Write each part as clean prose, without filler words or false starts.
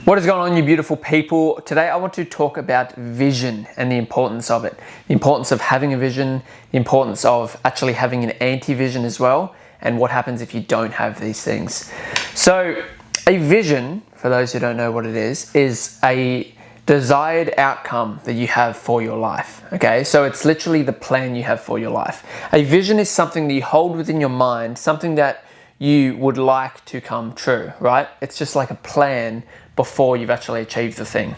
What is going on, you beautiful people? Today I want to talk about vision and the importance of it. The importance of having a vision, the importance of actually having an anti-vision as well, and what happens if you don't have these things. So a vision, for those who don't know what it is a desired outcome that you have for your life. Okay, so it's literally the plan you have for your life. A vision is something that you hold within your mind, something that you would like to come true, right? It's just like a plan before you've actually achieved the thing.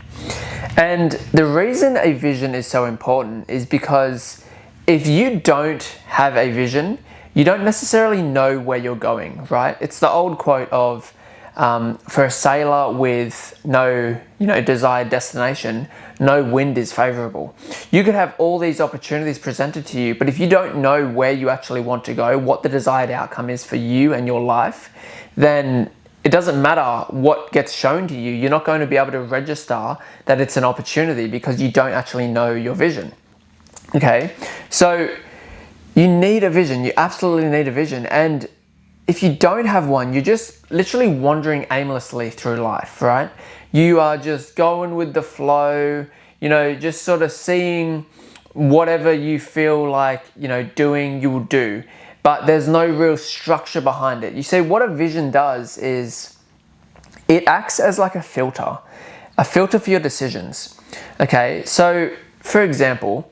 And the reason a vision is so important is because if you don't have a vision, you don't necessarily know where you're going, right? It's the old quote of, for a sailor with no, desired destination, no wind is favorable. You could have all these opportunities presented to you, but if you don't know where you actually want to go, what the desired outcome is for you and your life, then it doesn't matter what gets shown to you. You're not going to be able to register that it's an opportunity because you don't actually know your vision. Okay, so you need a vision. You absolutely need a vision. And if you don't have one, you're just literally wandering aimlessly through life, right? You are just going with the flow, just sort of seeing whatever you feel like, doing, you will do. But there's no real structure behind it. You see, what a vision does is it acts as like a filter for your decisions. Okay, so for example,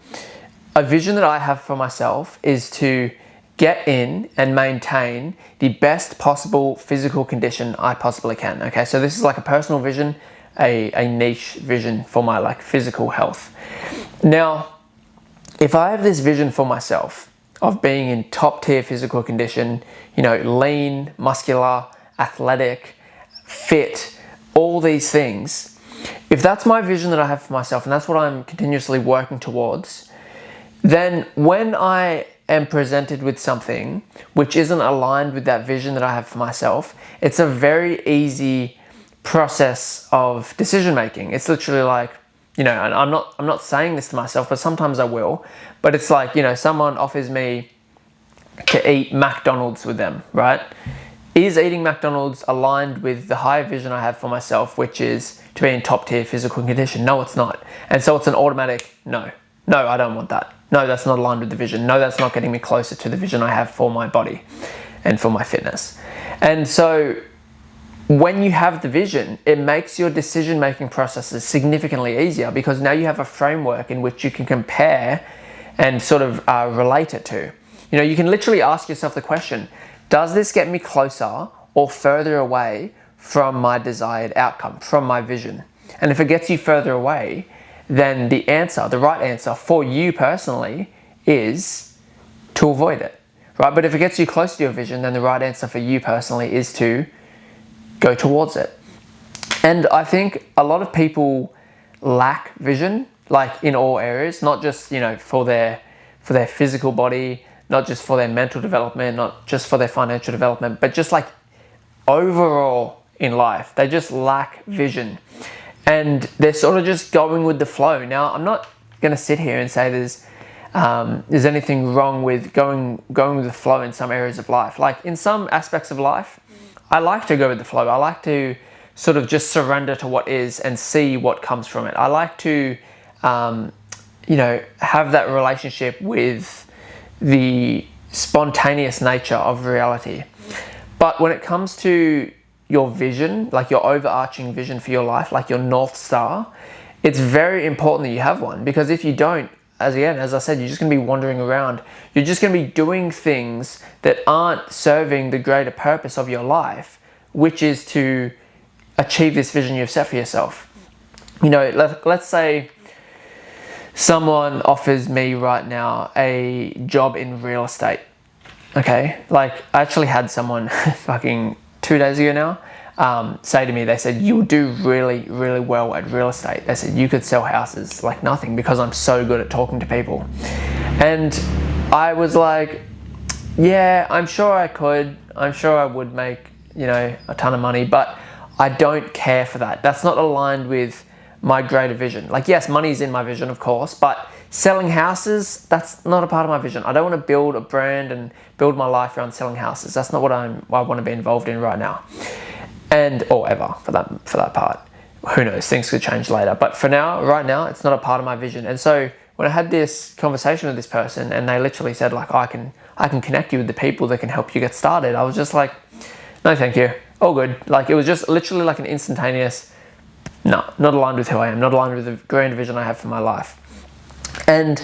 a vision that I have for myself is to get in and maintain the best possible physical condition I possibly can. Okay, so this is like a personal vision, a niche vision for my physical health. Now, if I have this vision for myself of being in top tier physical condition, lean, muscular, athletic, fit, all these things, if that's my vision that I have for myself and that's what I'm continuously working towards, then when I am presented with something which isn't aligned with that vision that I have for myself, it's a very easy process of decision making. It's literally like, and I'm not saying this to myself, but sometimes I will. But it's like, someone offers me to eat McDonald's with them, right? Is eating McDonald's aligned with the higher vision I have for myself, which is to be in top tier physical condition? No, it's not. And so it's an automatic no. No, I don't want that. No, that's not aligned with the vision. No, that's not getting me closer to the vision I have for my body and for my fitness. And so when you have the vision, it makes your decision-making processes significantly easier because now you have a framework in which you can compare and sort of relate it to. You can literally ask yourself the question, does this get me closer or further away from my desired outcome, from my vision? And if it gets you further away, then the right answer for you personally is to avoid it, right? But if it gets you close to your vision, then the right answer for you personally is to go towards it. And I think a lot of people lack vision, like in all areas, not just, for their physical body, not just for their mental development, not just for their financial development, but just like overall in life, they just lack vision. And they're sort of just going with the flow. Now, I'm not going to sit here and say there's anything wrong with going with the flow in some areas of life. Like in some aspects of life, I like to go with the flow. I like to sort of just surrender to what is and see what comes from it. I like to, have that relationship with the spontaneous nature of reality. But when it comes to your vision, like your overarching vision for your life, like your North Star, it's very important that you have one, because if you don't, as I said, you're just going to be wandering around. You're just going to be doing things that aren't serving the greater purpose of your life, which is to achieve this vision you've set for yourself. Let's say someone offers me right now a job in real estate. Okay, like I actually had someone fucking 2 days ago now say to me, they said, you do really, really well at real estate. They said, you could sell houses like nothing because I'm so good at talking to people. And I was like, yeah, I'm sure I could. I'm sure I would make, a ton of money, but I don't care for that. That's not aligned with my greater vision. Like, yes, money's in my vision, of course, but selling houses, that's not a part of my vision. I don't want to build a brand and build my life around selling houses. That's not what I want to be involved in right now. Or ever, for that part. Who knows, things could change later. But for now, right now, it's not a part of my vision. And so when I had this conversation with this person and they literally said like, I can connect you with the people that can help you get started, I was just like, no, thank you. All good. Like, it was just literally like an instantaneous, no, not aligned with who I am, not aligned with the grand vision I have for my life. And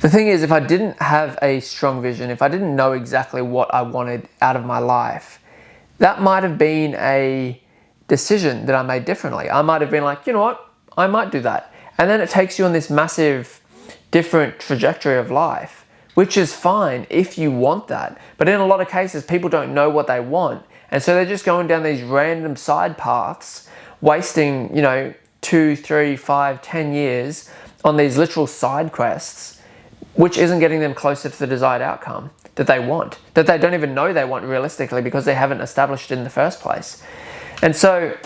the thing is, if I didn't have a strong vision, if I didn't know exactly what I wanted out of my life, that might have been a decision that I made differently. I might have been like, you know what, I might do that. And then it takes you on this massive different trajectory of life, which is fine if you want that. But in a lot of cases, people don't know what they want. And so they're just going down these random side paths, wasting, 2, 3, 5, 10 years on these literal side quests, which isn't getting them closer to the desired outcome that they want, that they don't even know they want realistically because they haven't established it in the first place. And so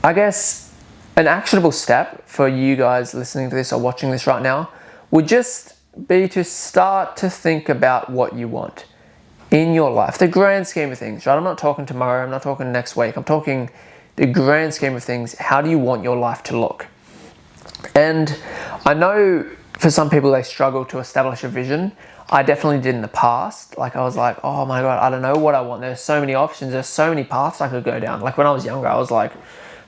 I guess an actionable step for you guys listening to this or watching this right now would just be to start to think about what you want in your life, the grand scheme of things, right? I'm not talking tomorrow, I'm not talking next week, I'm talking the grand scheme of things. How do you want your life to look? And I know for some people they struggle to establish a vision. I definitely did in the past. Like, I was like, oh my God, I don't know what I want. There's so many options, there's so many paths I could go down. Like when I was younger, I was like,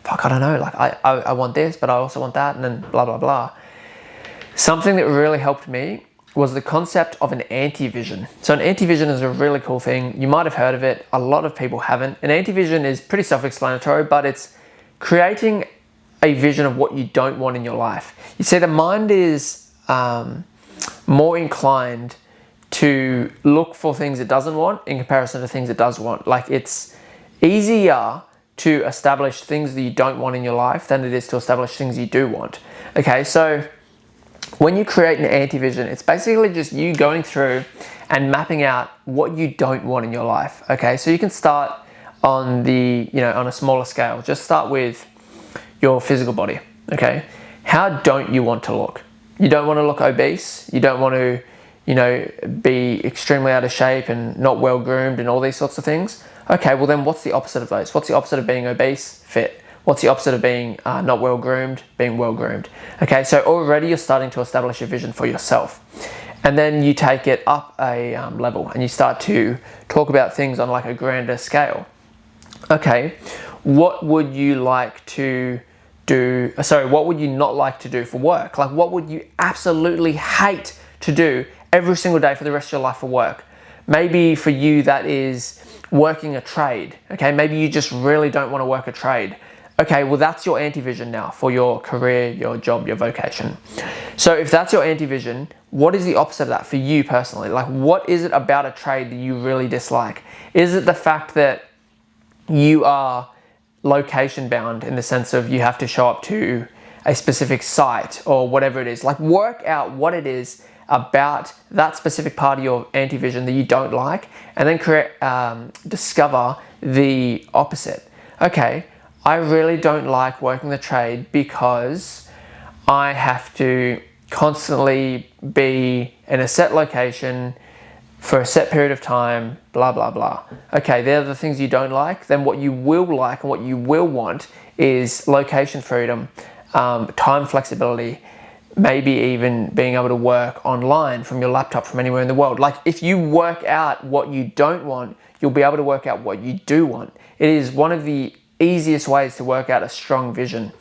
fuck, I don't know. Like I want this, but I also want that, and then blah, blah, blah. Something that really helped me was the concept of an anti-vision. So an anti-vision is a really cool thing. You might have heard of it. A lot of people haven't. An anti-vision is pretty self-explanatory, but it's creating a vision of what you don't want in your life. You see, the mind is more inclined to look for things it doesn't want in comparison to things it does want. Like, it's easier to establish things that you don't want in your life than it is to establish things you do want. Okay, so when you create an anti-vision, it's basically just you going through and mapping out what you don't want in your life. Okay, so you can start on on a smaller scale. Just start with your physical body. Okay, how don't you want to look? You don't want to look obese. You don't want to, be extremely out of shape and not well groomed and all these sorts of things. Okay, well then what's the opposite of those? What's the opposite of being obese? Fit. What's the opposite of being not well groomed? Being well groomed. Okay, so already you're starting to establish a vision for yourself. And then you take it up a level and you start to talk about things on like a grander scale. Okay, what would you like to do? What would you not like to do for work? Like, what would you absolutely hate to do every single day for the rest of your life for work? Maybe for you that is working a trade. Okay, maybe you just really don't want to work a trade. Okay, well that's your anti-vision now for your career, your job, your vocation. So if that's your anti-vision, what is the opposite of that for you personally? Like, what is it about a trade that you really dislike? Is it the fact that you are location bound in the sense of you have to show up to a specific site or whatever it is? Like, work out what it is about that specific part of your anti-vision that you don't like, and then discover the opposite. Okay, I really don't like working the trade because I have to constantly be in a set location for a set period of time, blah, blah, blah. Okay, they're the things you don't like. Then what you will like and what you will want is location freedom, time flexibility, maybe even being able to work online from your laptop from anywhere in the world. Like, if you work out what you don't want, you'll be able to work out what you do want. It is one of the easiest ways to work out a strong vision.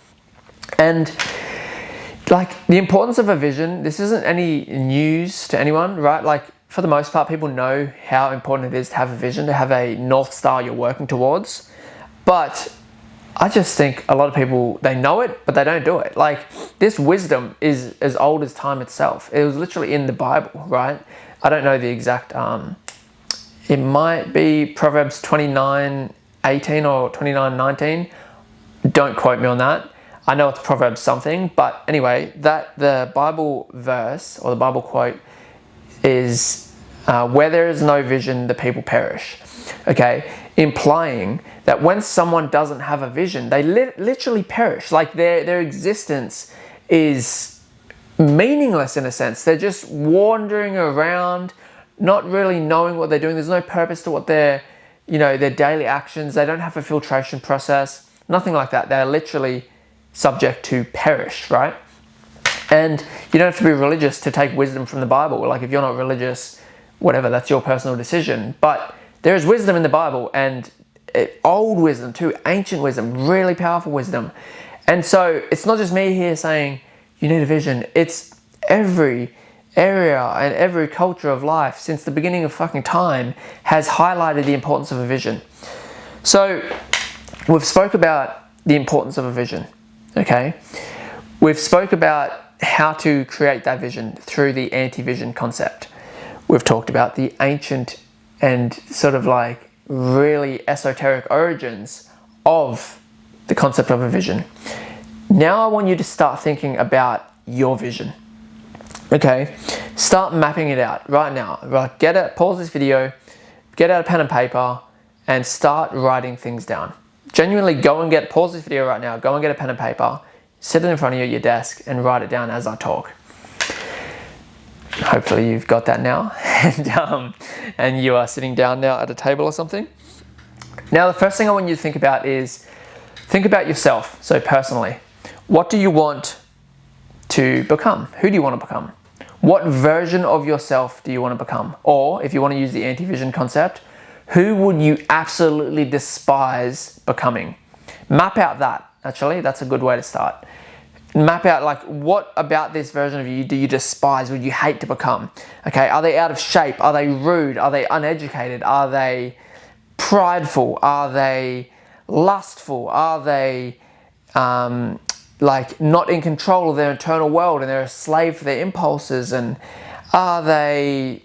And like, the importance of a vision, this isn't any news to anyone, right? Like, for the most part, people know how important it is to have a vision, to have a North Star you're working towards. But I just think a lot of people, they know it, but they don't do it. Like, this wisdom is as old as time itself. It was literally in the Bible, right? I don't know the exact, it might be Proverbs 29:18 or 29:19. Don't quote me on that. I know it's Proverbs something, but anyway, that the Bible verse or the Bible quote is, where there is no vision, the people perish. Okay, implying that when someone doesn't have a vision, they literally perish. Like, their existence is meaningless in a sense. They're just wandering around, not really knowing what they're doing. There's no purpose to what their daily actions. They don't have a filtration process, nothing like that. They're literally subject to perish, right? And you don't have to be religious to take wisdom from the Bible. Like if you're not religious, whatever, that's your personal decision. But there is wisdom in the Bible, and old wisdom too, ancient wisdom, really powerful wisdom. And so it's not just me here saying you need a vision. It's every area and every culture of life since the beginning of fucking time has highlighted the importance of a vision. So we've spoke about the importance of a vision, okay? We've spoke about how to create that vision through the anti-vision concept. We've talked about the ancient and sort of like really esoteric origins of the concept of a vision. Now I want you to start thinking about your vision. Okay, start mapping it out right now. Right, pause this video, get out a pen and paper, and start writing things down. Genuinely pause this video right now, go and get a pen and paper, sit it in front of you at your desk, and write it down as I talk. Hopefully you've got that now, and you are sitting down now at a table or something. Now the first thing I want you to think about is, think about yourself, so personally. What do you want to become? Who do you want to become? What version of yourself do you want to become? Or if you want to use the anti-vision concept, who would you absolutely despise becoming? Map out that, actually, that's a good way to start. Map out like what about this version of you do you despise, would you hate to become? Okay, are they out of shape? Are they rude? Are they uneducated? Are they prideful? Are they lustful? Are they like not in control of their internal world and they're a slave for their impulses? And are they,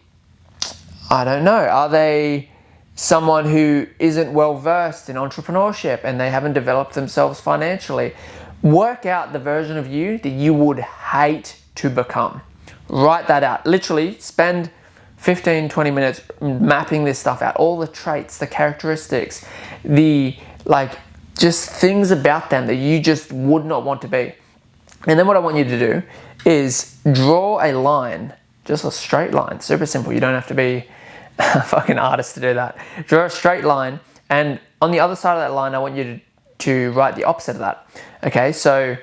I don't know, are they someone who isn't well versed in entrepreneurship and they haven't developed themselves financially? Work out the version of you that you would hate to become. Write that out. Literally spend 15, 20 minutes mapping this stuff out. All the traits, the characteristics, the like just things about them that you just would not want to be. And then what I want you to do is draw a line, just a straight line, super simple. You don't have to be a fucking artist to do that. Draw a straight line, and on the other side of that line, I want you to write the opposite of that. Okay, so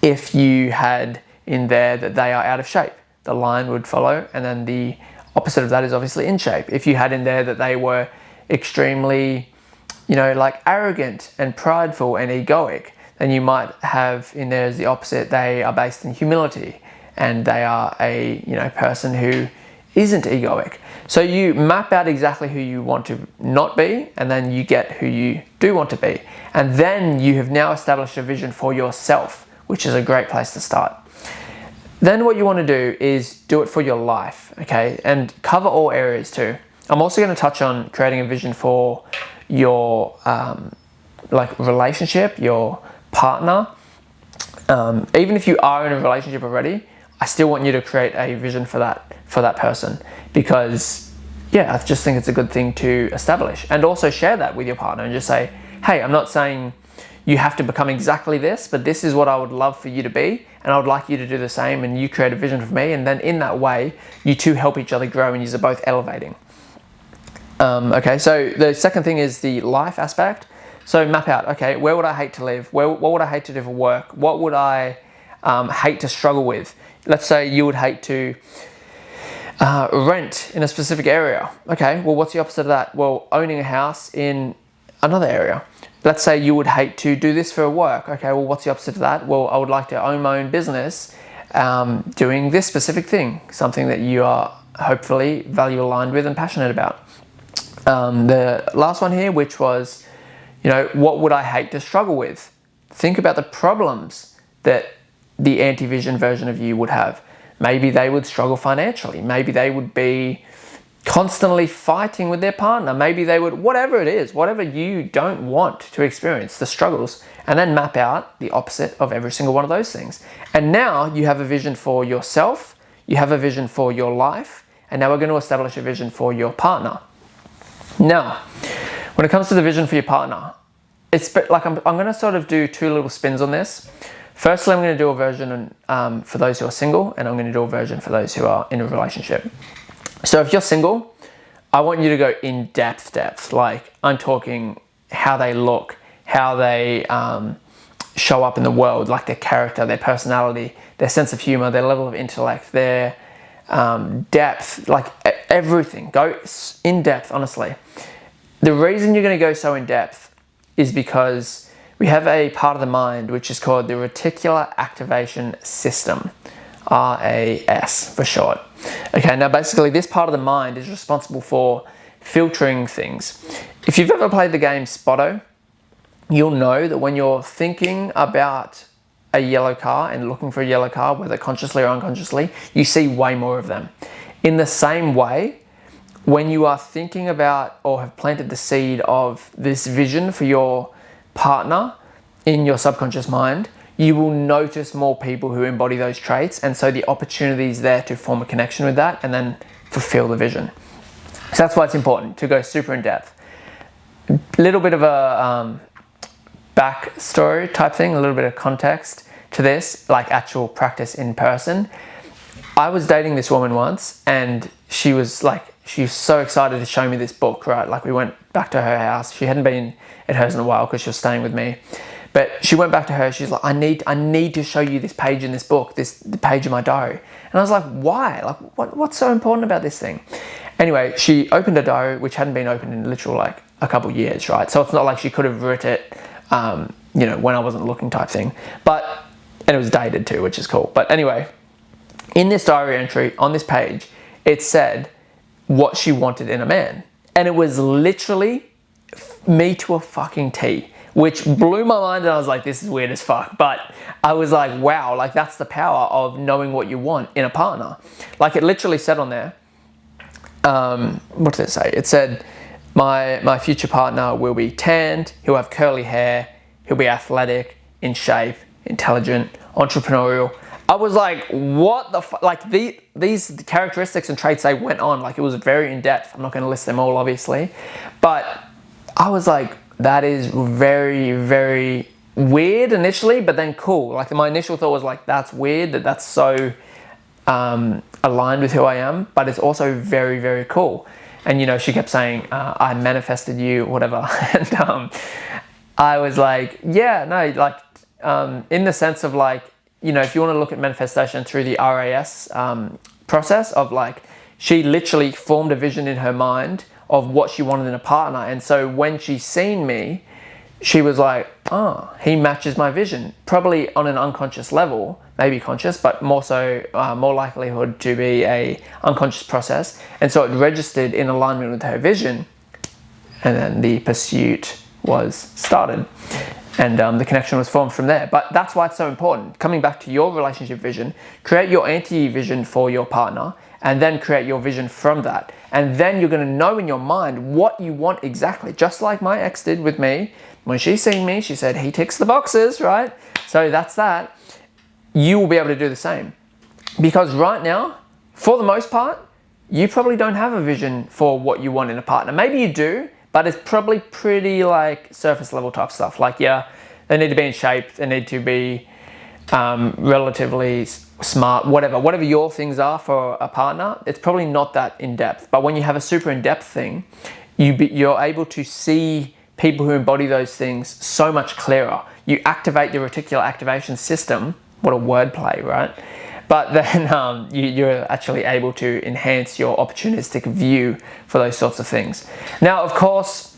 if you had in there that they are out of shape, the line would follow, and then the opposite of that is obviously in shape. If you had in there that they were extremely, you know, like arrogant and prideful and egoic, then you might have in there as the opposite, they are based in humility and they are a, you know, person who isn't egoic. So you map out exactly who you want to not be, and then you get who you do want to be. And then you have now established a vision for yourself, which is a great place to start. Then what you want to do is do it for your life, okay? And cover all areas too. I'm also going to touch on creating a vision for your like relationship, your partner. Even if you are in a relationship already, I still want you to create a vision for that person, because yeah, I just think it's a good thing to establish. And also share that with your partner and just say, hey, I'm not saying you have to become exactly this, but this is what I would love for you to be, and I would like you to do the same, and you create a vision for me, and then in that way you two help each other grow and you're both elevating. Okay, so the second thing is the life aspect. So map out, okay, where would I hate to live? What would I hate to do for work? What would I hate to struggle with? Let's say you would hate to rent in a specific area. Okay, well, what's the opposite of that? Well, owning a house in another area. Let's say you would hate to do this for work. Okay, well, what's the opposite of that? Well, I would like to own my own business doing this specific thing, something that you are hopefully value aligned with and passionate about. The last one here, which was, you know, what would I hate to struggle with? Think about the problems that the anti-vision version of you would have. Maybe they would struggle financially. Maybe they would be constantly fighting with their partner. Maybe they would, whatever it is, whatever you don't want to experience, the struggles, and then map out the opposite of every single one of those things. And now you have a vision for yourself, you have a vision for your life, and now we're going to establish a vision for your partner. Now, when it comes to the vision for your partner, it's like I'm going to sort of do two little spins on this. Firstly, I'm going to do a version for those who are single, and I'm going to do a version for those who are in a relationship. So if you're single, I want you to go in depth. Like I'm talking how they look, how they show up in the world, like their character, their personality, their sense of humor, their level of intellect, their depth, like everything. Go in depth, honestly. The reason you're going to go so in depth is because we have a part of the mind which is called the reticular activation system, RAS for short. Okay, now basically this part of the mind is responsible for filtering things. If you've ever played the game Spotto, you'll know that when you're thinking about a yellow car and looking for a yellow car, whether consciously or unconsciously, you see way more of them. In the same way, when you are thinking about or have planted the seed of this vision for your partner in your subconscious mind, you will notice more people who embody those traits, and so the opportunity is there to form a connection with that and then fulfill the vision. So that's why it's important to go super in depth. A little bit of a backstory type thing, a little bit of context to this, like actual practice in person. I was dating this woman once, and she was so excited to show me this book, right? Like we went back to her house. She hadn't been at hers in a while because she was staying with me. But she went back to her. She's like, I need to show you this page in this book, the page in my diary. And I was like, why? Like, what's so important about this thing? Anyway, she opened a diary which hadn't been opened in literal like a couple years, right? So it's not like she could have written it, when I wasn't looking type thing. And it was dated too, which is cool. But anyway, in this diary entry on this page, it said what she wanted in a man. And it was literally me to a fucking T, which blew my mind, and I was like, this is weird as fuck. But I was like, wow, like that's the power of knowing what you want in a partner. Like it literally said on there, what did it say? It said, my future partner will be tanned, he'll have curly hair, he'll be athletic, in shape, intelligent, entrepreneurial. I was like, what the fuck? Like these characteristics and traits they went on, like it was very in depth. I'm not going to list them all, obviously. But I was like, that is very, very weird initially, but then cool. Like my initial thought was like, that's weird that that's so aligned with who I am, but it's also very, very cool. And she kept saying, I manifested you, whatever. And I was like, yeah, no, like in the sense of like, if you want to look at manifestation through the RAS process of like, she literally formed a vision in her mind of what she wanted in a partner. And so when she seen me, she was like, oh, he matches my vision. Probably on an unconscious level, maybe conscious, but more so, more likelihood to be a unconscious process. And so it registered in alignment with her vision. And then the pursuit was started. And the connection was formed from there. But that's why it's so important. Coming back to your relationship vision, create your anti-vision for your partner, and then create your vision from that. And then you're going to know in your mind what you want exactly. Just like my ex did with me. When she seen me, she said, he ticks the boxes, right? So that's that. You will be able to do the same. Because right now, for the most part, you probably don't have a vision for what you want in a partner. Maybe you do, but it's probably pretty like surface level type stuff. Like, yeah, they need to be in shape. They need to be relatively smart, whatever your things are for a partner. It's probably not that in depth. But when you have a super in depth thing, you're able to see people who embody those things so much clearer. You activate the reticular activation system. What a wordplay, right? But then you're actually able to enhance your opportunistic view for those sorts of things. Now, of course,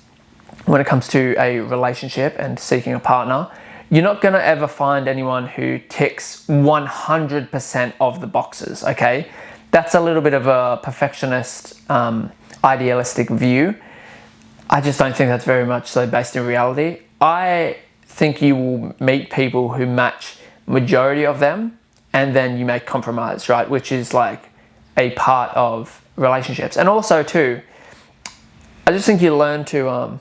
when it comes to a relationship and seeking a partner, you're not going to ever find anyone who ticks 100% of the boxes, okay? That's a little bit of a perfectionist, idealistic view. I just don't think that's very much so based in reality. I think you will meet people who match majority of them, and then you make compromise, right? Which is like a part of relationships. And also too, I just think you learn to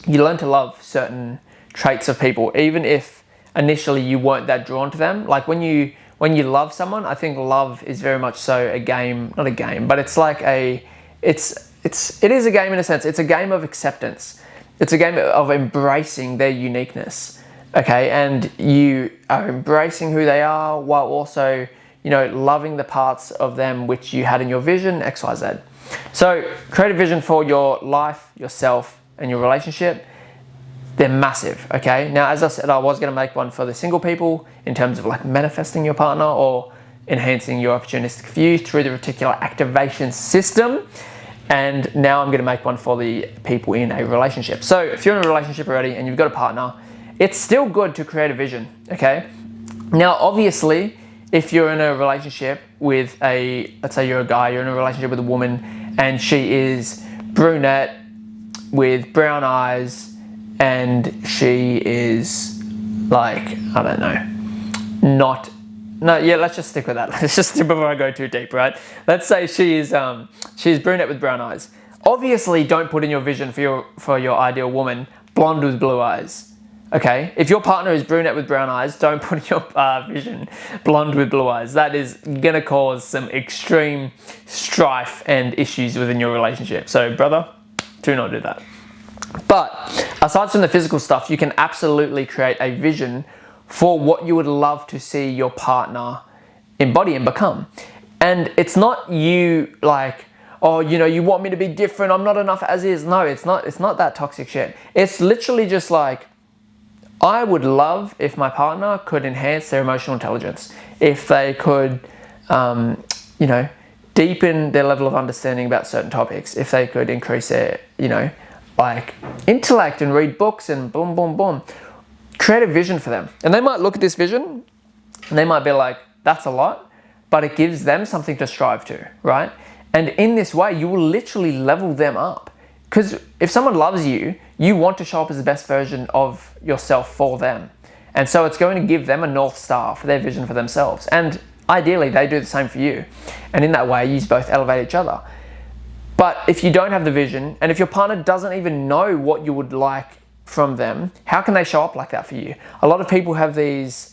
love certain traits of people, even if initially you weren't that drawn to them. Like when you love someone, I think love is very much so a game, not a game, but it's like it is a game in a sense. It's a game of acceptance. It's a game of embracing their uniqueness. Okay, and you are embracing who they are while also, loving the parts of them which you had in your vision, X, Y, Z. So create a vision for your life, yourself, and your relationship. they're massive, okay? Now, as I said, I was gonna make one for the single people in terms of like manifesting your partner or enhancing your opportunistic view through the reticular activation system. And now I'm gonna make one for the people in a relationship. So if you're in a relationship already and you've got a partner, it's still good to create a vision, okay? Now, obviously, if you're in a relationship with let's say you're a guy, you're in a relationship with a woman and she is brunette with brown eyes and she is like, I don't know, let's just stick with that. Let's just, before I go too deep, right? Let's say she's brunette with brown eyes. Obviously, don't put in your vision for your ideal woman blonde with blue eyes. Okay, if your partner is brunette with brown eyes, don't put in your vision blonde with blue eyes. That is gonna cause some extreme strife and issues within your relationship. So, brother, do not do that. But aside from the physical stuff, you can absolutely create a vision for what you would love to see your partner embody and become. And it's not you like, oh, you know, you want me to be different, I'm not enough as is. No, it's not that toxic shit. It's literally just like, I would love if my partner could enhance their emotional intelligence, if they could, you know, deepen their level of understanding about certain topics, if they could increase their, you know, like intellect and read books and boom, boom, boom. Create a vision for them. And they might look at this vision and they might be like, that's a lot, but it gives them something to strive to, right? And in this way, you will literally level them up. Because if someone loves you, you want to show up as the best version of yourself for them. And so it's going to give them a North Star for their vision for themselves. And ideally, they do the same for you. And in that way, you both elevate each other. But if you don't have the vision, and if your partner doesn't even know what you would like from them, how can they show up like that for you? A lot of people have these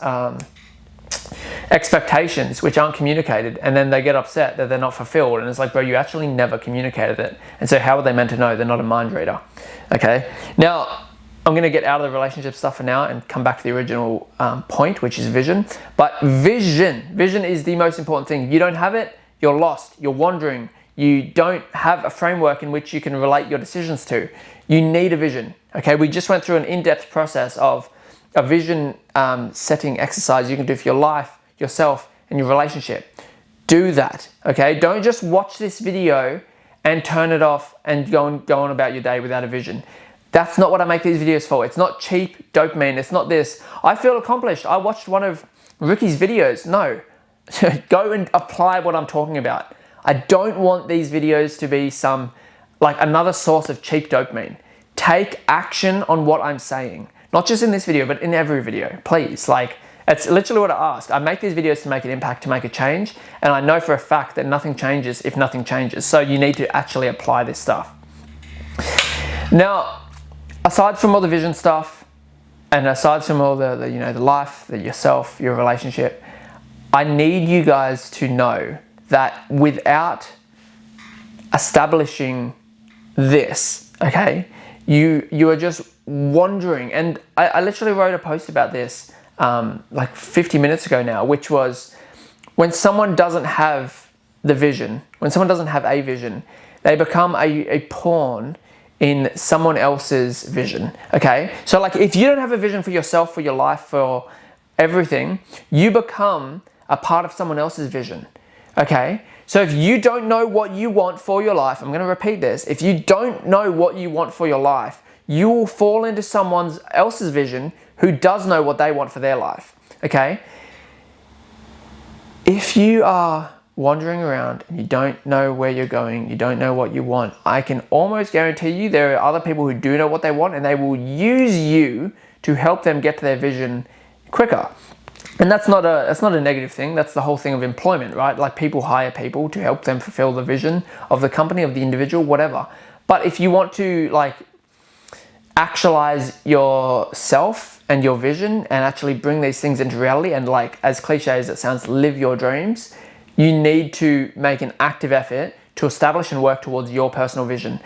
expectations which aren't communicated, and then they get upset that they're not fulfilled, and it's like, bro, you actually never communicated it, and so how are they meant to know? They're not a mind reader. Okay, now I'm going to get out of the relationship stuff for now and come back to the original point, which is vision. But vision is the most important thing. If you don't have it, you're lost, you're wandering, you don't have a framework in which you can relate your decisions to. You need a vision. Okay, we just went through an in-depth process of a vision setting exercise you can do for your life, yourself, and your relationship. Do that, okay? Don't just watch this video and turn it off and go on about your day without a vision. That's not what I make these videos for. It's not cheap dopamine. It's not this. I feel accomplished. I watched one of Ricky's videos. No, go and apply what I'm talking about. I don't want these videos to be another source of cheap dopamine. Take action on what I'm saying. Not just in this video, but in every video, please. It's literally what I ask. I make these videos to make an impact, to make a change, and I know for a fact that nothing changes if nothing changes. So you need to actually apply this stuff. Now, aside from all the vision stuff, and aside from all the life, yourself, your relationship, I need you guys to know that without establishing this, okay, you are just wandering. And I literally wrote a post about this 50 minutes ago now, which was when someone doesn't have the vision, when someone doesn't have a vision, they become a pawn in someone else's vision, okay? So if you don't have a vision for yourself, for your life, for everything, you become a part of someone else's vision, okay? So if you don't know what you want for your life, I'm gonna repeat this, if you don't know what you want for your life, you will fall into someone else's vision who does know what they want for their life, okay? If you are wandering around and you don't know where you're going, you don't know what you want, I can almost guarantee you there are other people who do know what they want, and they will use you to help them get to their vision quicker. And that's not a negative thing. That's the whole thing of employment, right? People hire people to help them fulfill the vision of the company, of the individual, whatever. But if you want to actualize yourself and your vision and actually bring these things into reality and as cliche as it sounds, live your dreams, you need to make an active effort to establish and work towards your personal vision.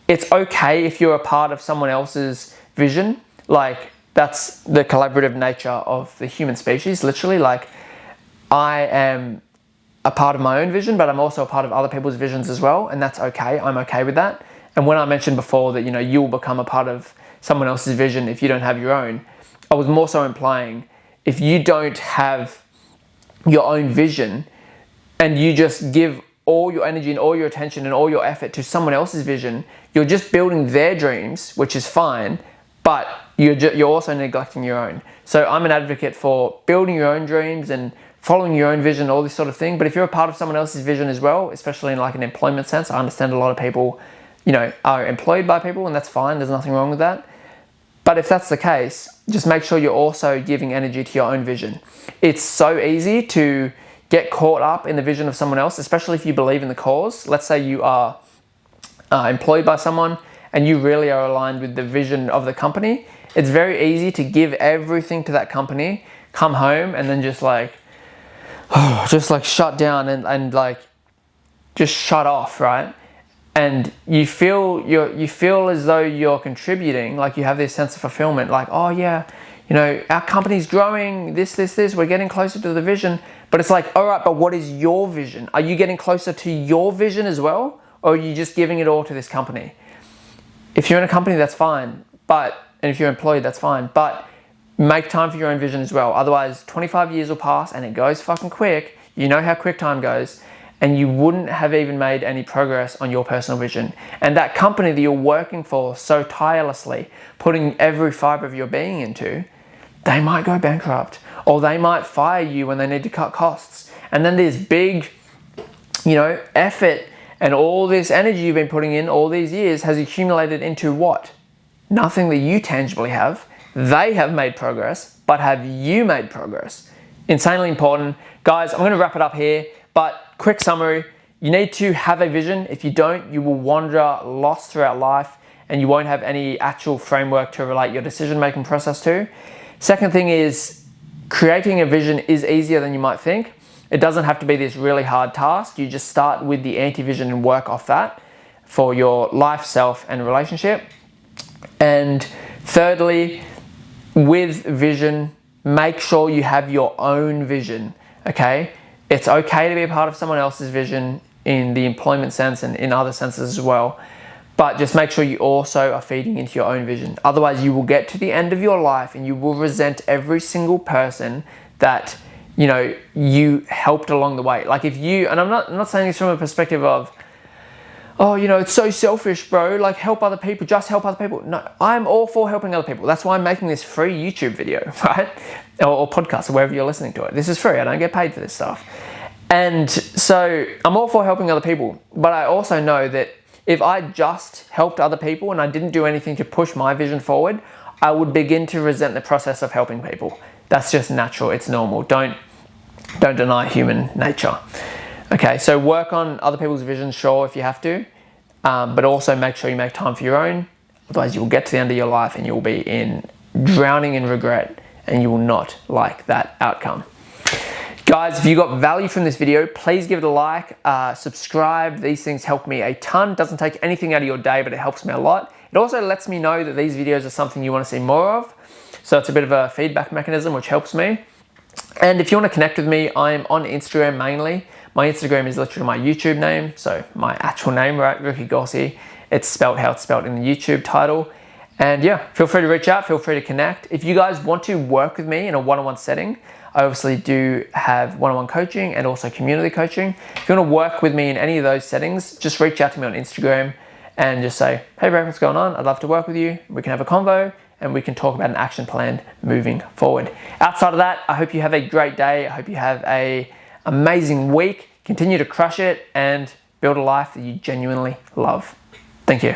It's okay if you're a part of someone else's vision. That's the collaborative nature of the human species. Literally, I am a part of my own vision, but I'm also a part of other people's visions as well. And that's okay. I'm okay with that. And when I mentioned before that, you'll become a part of someone else's vision if you don't have your own. I was more so implying, if you don't have your own vision and you just give all your energy and all your attention and all your effort to someone else's vision, you're just building their dreams, which is fine, but you're also neglecting your own. So I'm an advocate for building your own dreams and following your own vision, all this sort of thing. But if you're a part of someone else's vision as well, especially in like an employment sense, I understand a lot of people, you know, are employed by people, and that's fine. There's nothing wrong with that. But if that's the case, just make sure you're also giving energy to your own vision. It's so easy to get caught up in the vision of someone else, especially if you believe in the cause. Let's say you are employed by someone and you really are aligned with the vision of the company. It's very easy to give everything to that company, come home, and then just like shut down and like just shut off, right? And you feel as though you're contributing, like you have this sense of fulfillment, like, oh yeah, you know, our company's growing, this, we're getting closer to the vision. But it's like, all right, but what is your vision? Are you getting closer to your vision as well? Or are you just giving it all to this company? If you're in a company, that's fine. And if you're employed, that's fine. But make time for your own vision as well. Otherwise, 25 years will pass and it goes fucking quick. You know how quick time goes. And you wouldn't have even made any progress on your personal vision. And that company that you're working for so tirelessly, putting every fiber of your being into, they might go bankrupt, or they might fire you when they need to cut costs. And then this big, you know, effort and all this energy you've been putting in all these years has accumulated into what? Nothing that you tangibly have. They have made progress, but have you made progress? Insanely important. Guys, I'm gonna wrap it up here, but quick summary, you need to have a vision. If you don't, you will wander lost throughout life and you won't have any actual framework to relate your decision-making process to. Second thing is, creating a vision is easier than you might think. It doesn't have to be this really hard task. You just start with the anti-vision and work off that for your life, self, and relationship. And thirdly, with vision, make sure you have your own vision, okay? It's okay to be a part of someone else's vision in the employment sense and in other senses as well. But just make sure you also are feeding into your own vision. Otherwise, you will get to the end of your life and you will resent every single person that, you know, you helped along the way. Like if you, and I'm not saying this from a perspective of, oh, you know, it's so selfish, bro, like help other people, just help other people. No, I'm all for helping other people. That's why I'm making this free YouTube video, right? Or podcast, or wherever you're listening to it. This is free, I don't get paid for this stuff. And so I'm all for helping other people, but I also know that if I just helped other people and I didn't do anything to push my vision forward, I would begin to resent the process of helping people. That's just natural, it's normal. Don't deny human nature. Okay, so work on other people's visions, sure, if you have to, but also make sure you make time for your own. Otherwise, you will get to the end of your life and you'll be drowning in regret, and you will not like that outcome. Guys, if you got value from this video, please give it a like, subscribe. These things help me a ton. Doesn't take anything out of your day, but it helps me a lot. It also lets me know that these videos are something you want to see more of. So it's a bit of a feedback mechanism, which helps me. And if you want to connect with me, I'm on Instagram mainly. My Instagram is literally my YouTube name, so my actual name, right, Ricky Gorsey. It's spelled how it's spelled in the YouTube title. And yeah, feel free to reach out, feel free to connect. If you guys want to work with me in a one-on-one setting, I obviously do have one-on-one coaching and also community coaching. If you want to work with me in any of those settings, just reach out to me on Instagram and just say, hey bro, what's going on? I'd love to work with you. We can have a convo and we can talk about an action plan moving forward. Outside of that, I hope you have a great day. I hope you have an amazing week. Continue to crush it and build a life that you genuinely love. Thank you.